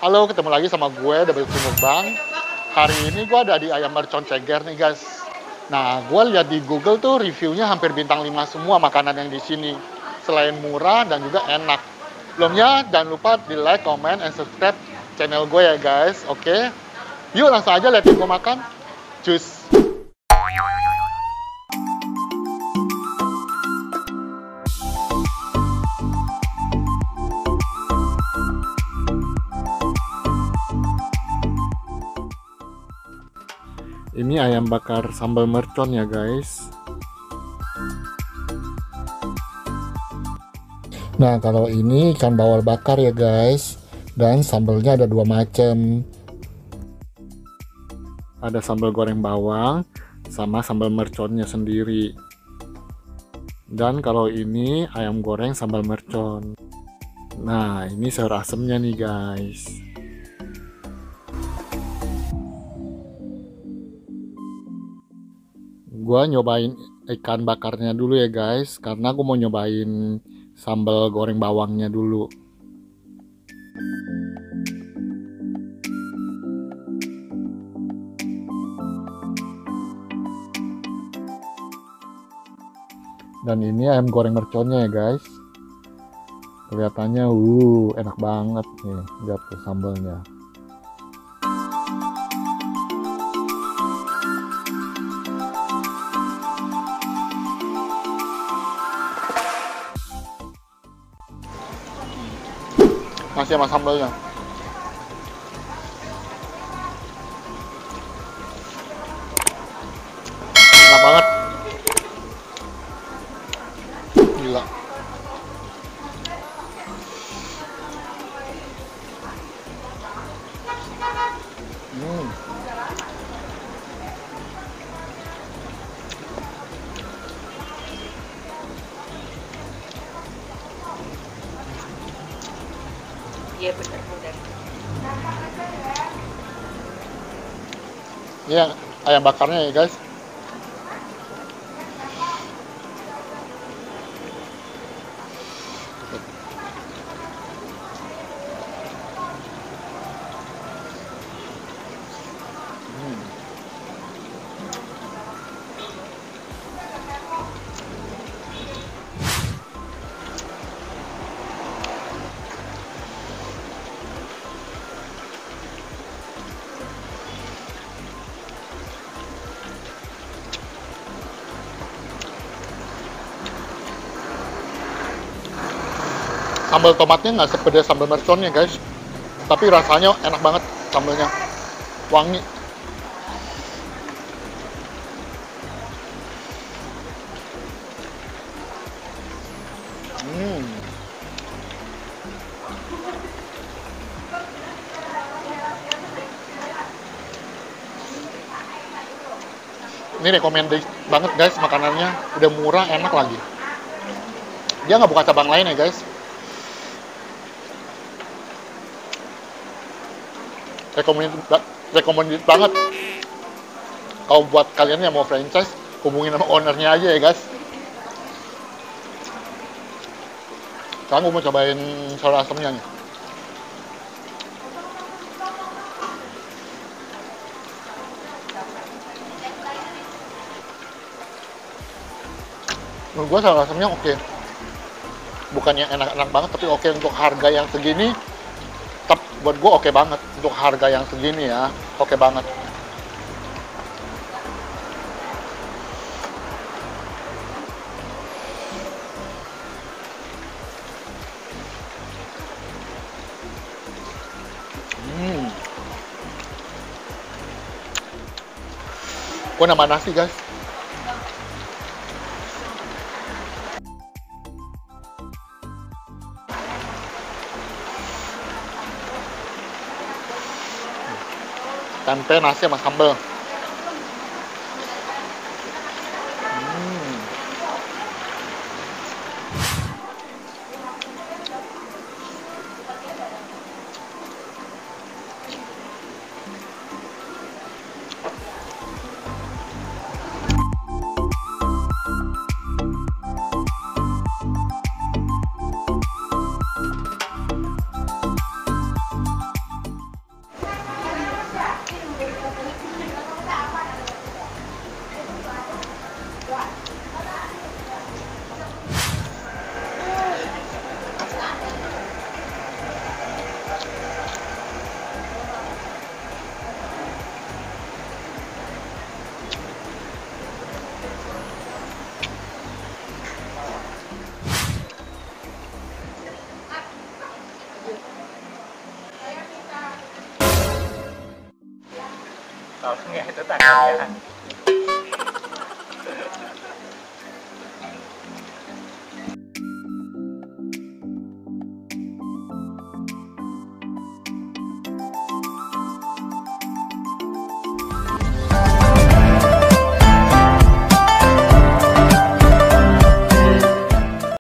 Halo, ketemu lagi sama gue, Double Mukbang. Hari ini gue ada di Ayam Mercon Ceger nih guys. Nah, gue lihat di Google tuh reviewnya hampir bintang 5 semua makanan yang di sini. Selain murah dan juga enak. Sebelumnya, jangan lupa di like, comment, and subscribe channel gue ya guys, oke? Yuk langsung aja liatin gue makan. Cus! Ini ayam bakar sambal mercon ya guys. Nah, kalau ini ikan bawal bakar ya guys. Dan sambalnya ada 2 macam. Ada sambal goreng bawang sama sambal merconnya sendiri. Dan kalau ini ayam goreng sambal mercon. Nah, ini sayur asemnya nih guys. Gua nyobain ikan bakarnya dulu ya guys, karena aku mau nyobain sambal goreng bawangnya dulu. Dan ini ayam goreng merconnya ya guys. Kelihatannya enak banget nih, lihat tuh sambalnya. Masih sama sambalnya. Enak banget. Gila. Iya benar-benar. Ini ayam bakarnya ya guys. Sambal tomatnya nggak sepedas sambal merconnya guys, tapi rasanya enak banget sambalnya, wangi. Ini recommended banget guys makanannya, udah murah, enak lagi. Dia nggak buka cabang lain ya guys. Recommended banget. Kalau buat kalian yang mau franchise, hubungin sama ownernya aja ya guys. Sekarang gue mau cobain sayur asemnya nih. Menurut gue sayur asemnya oke. Bukannya enak-enak banget, tapi oke untuk harga yang segini. Buat gue oke banget untuk harga yang segini ya, oke banget. Gue nambah nasi guys. Tempe, nasi, sama sambal. Tolong ya, itu tangannya.